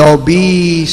24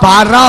12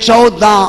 14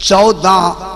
14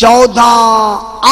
14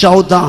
14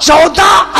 14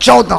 14۔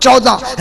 14۔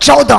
14۔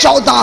14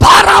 12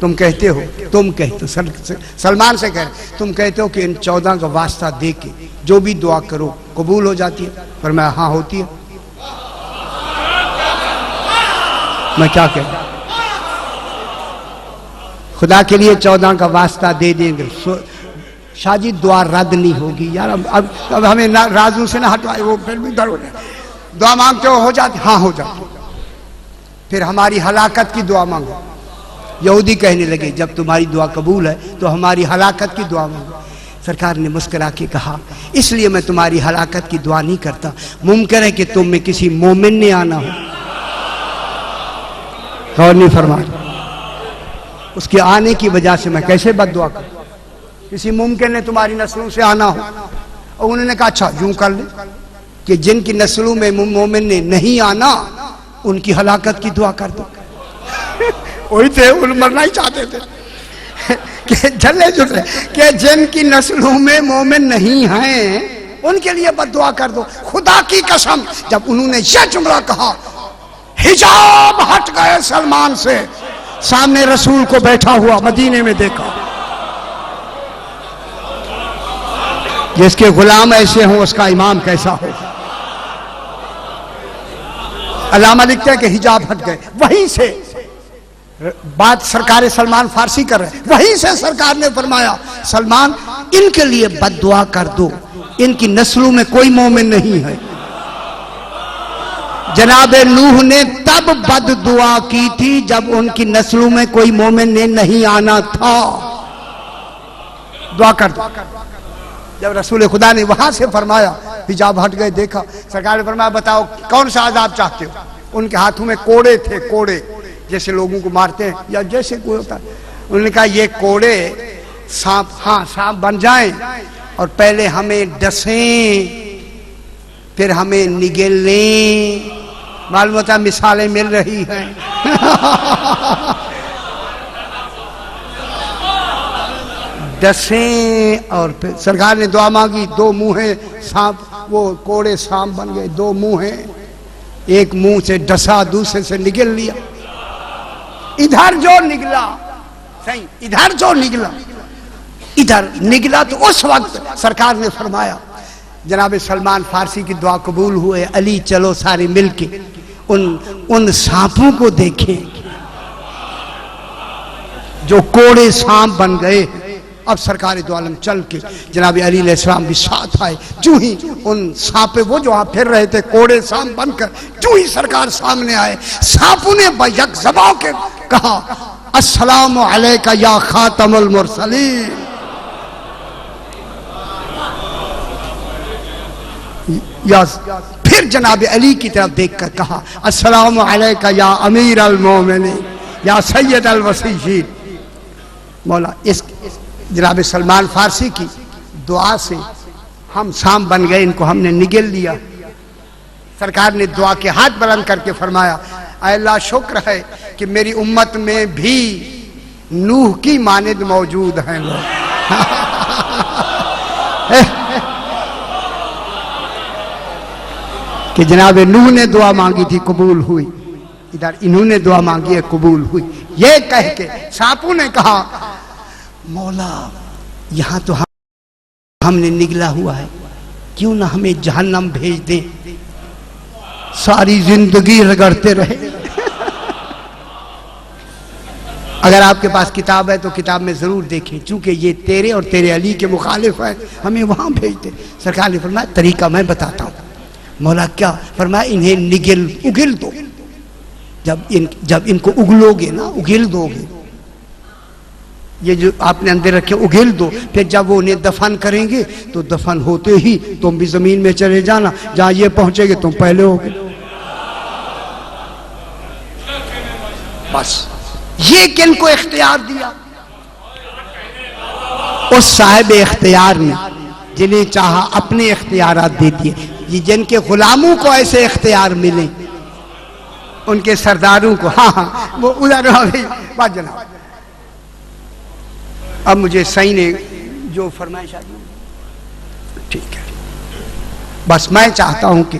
तुम कहते हो, सलमान से कह रहे, तुम कहते हो कि इन 14 का वास्ता दे के जो भी दुआ करो कबूल हो जाती है। पर मैं हाँ होती है। मैं क्या कह रहा, खुदा के लिए 14 का वास्ता दे देंगे, शाजी दुआ रद्द नहीं होगी यार। अब हमें राजू से ना हटवाए, वो फिर भी डर हो जाए। दुआ मांगते हो जाती, हाँ हो जाती। फिर हमारी हलाकत की दुआ मांगो। यहूदी कहने लगे जब तुम्हारी दुआ कबूल है तो हमारी हलाकत की दुआ मांगो। सरकार ने मुस्कुरा के कहा इसलिए मैं तुम्हारी हलाकत की दुआ नहीं करता, मुमकिन है कि तुम में किसी मोमिन ने आना हो। गौर नहीं फरमाया, उसके आने की वजह से मैं कैसे बद्दुआ करूं? किसी मुमकिन ने तुम्हारी नस्लों से आना हो। और उन्होंने कहा अच्छा यूं कर ले कि जिनकी नस्लों में मोमिन ने नहीं आना उनकी हलाकत की दुआ कर दो। वही थे, उन मरना ही चाहते थे कि जल्ले जुट रहे कि जिनकी नस्लों में मोमिन नहीं हैं उनके लिए बद्दुआ कर दो। खुदा की कसम जब उन्होंने यह जुमला कहा, हिजाब हट गए सलमान से, सामने रसूल को बैठा हुआ मदीने में देखा। जिसके गुलाम ऐसे हों उसका इमाम कैसा हो। अल्लामा लिखते हैं कि हिजाब हट गए। वहीं से बात सरकार सलमान फारसी कर रहे, वहीं से सरकार ने फरमाया सलमान इनके लिए बद्दुआ कर दो, इनकी नस्लों में कोई मोमिन नहीं है। जनाब नूह ने तब बद्दुआ की थी जब उनकी नस्लों में कोई मोमिन ने नहीं आना था। दुआ कर दो। जब रसूल खुदा ने वहां से फरमाया हिजाब हट गए, देखा, सरकार ने फरमाया बताओ कौन सा आजाब चाहते हो। उनके हाथों में कोड़े थे, कोड़े जैसे लोगों को मारते हैं या जैसे कोई होता है। उन्होंने कहा ये कोड़े सांप, हाँ सांप बन जाएं और पहले हमें डसें फिर हमें निगलें। मालूम होता मिसालें मिल रही हैं। डसें और फिर सरकार ने दुआ मांगी, 2 मुंह सांप, वो कोड़े सांप बन गए। 2 मुंह हैं, एक मुंह से डसा दूसरे से निगल लिया। इधर जो निगला, सही इधर जो निगला, इधर निगला तो उस वक्त सरकार ने फरमाया जनाब सलमान फारसी की दुआ कबूल हुए, अली चलो सारे मिलके उन सांपों को देखें जो कोड़े सांप बन गए। अब सरकार दो आलम चल के जनाब अली अलैहिस्सलाम भी साथ आए। जो ही उन सांपे वो जो फिर रहे थे कोड़े सांप बनकर, जो ही सरकार सामने आए, सांपों ने बैक ज़बान के कहा अस्सलामु अलैका या खातमुल मुरसलीन। या फिर जनाब अली की तरफ देखकर कहा अस्सलामु अलैका या अमीर अल मोमिनीन या सैयद अल वसीयीन। मौला इस जनाब सलमान फारसी की दुआ से हम सांप बन गए, इनको हमने निगल लिया। सरकार ने दुआ के हाथ बुलंद करके फरमाया अल्लाह शुक्र है कि मेरी उम्मत में भी नूह की मानिद मौजूद हैं लोग। कि जनाब नूह ने दुआ मांगी थी कबूल हुई, इधर इन्होंने दुआ मांगी है कबूल हुई। ये कह के सांपों ने कहा मौला यहां तो हमने निगला हुआ है, क्यों ना हमें जहन्नम भेज दे, सारी जिंदगी रगड़ते रहे। अगर आपके पास किताब है तो किताब में जरूर देखें, चूंकि ये तेरे और तेरे अली के मुखालिफ है, हमें वहां भेज दे। सरकार ने फरमाया तरीका मैं बताता हूं। मौला क्या फरमाया, इन्हें निगल उगिल दो। जब इनको उगलोगे ना, उगिल दोगे, ये जो आपने अंदर रखे उगिल दो, फिर जब वो उन्हें दफन करेंगे तो दफन होते ही तुम भी जमीन में चले जाना, जहां ये पहुंचेगे तुम पहले होगे। बस ये किनको इख्तियार दिया? उस साहिब इख्तियार ने जिन्हें चाहा अपने इख्तियारात दे दिए। ये जिनके गुलामों को ऐसे इख्तियार मिले, उनके सरदारों को, हाँ वो उधर बात जनाब। अब मुझे सही ने जो फरमाइश आ ठीक है, बस मैं चाहता हूं कि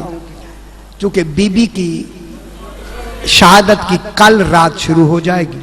चूंकि बीबी की शहादत की कल रात शुरू हो जाएगी,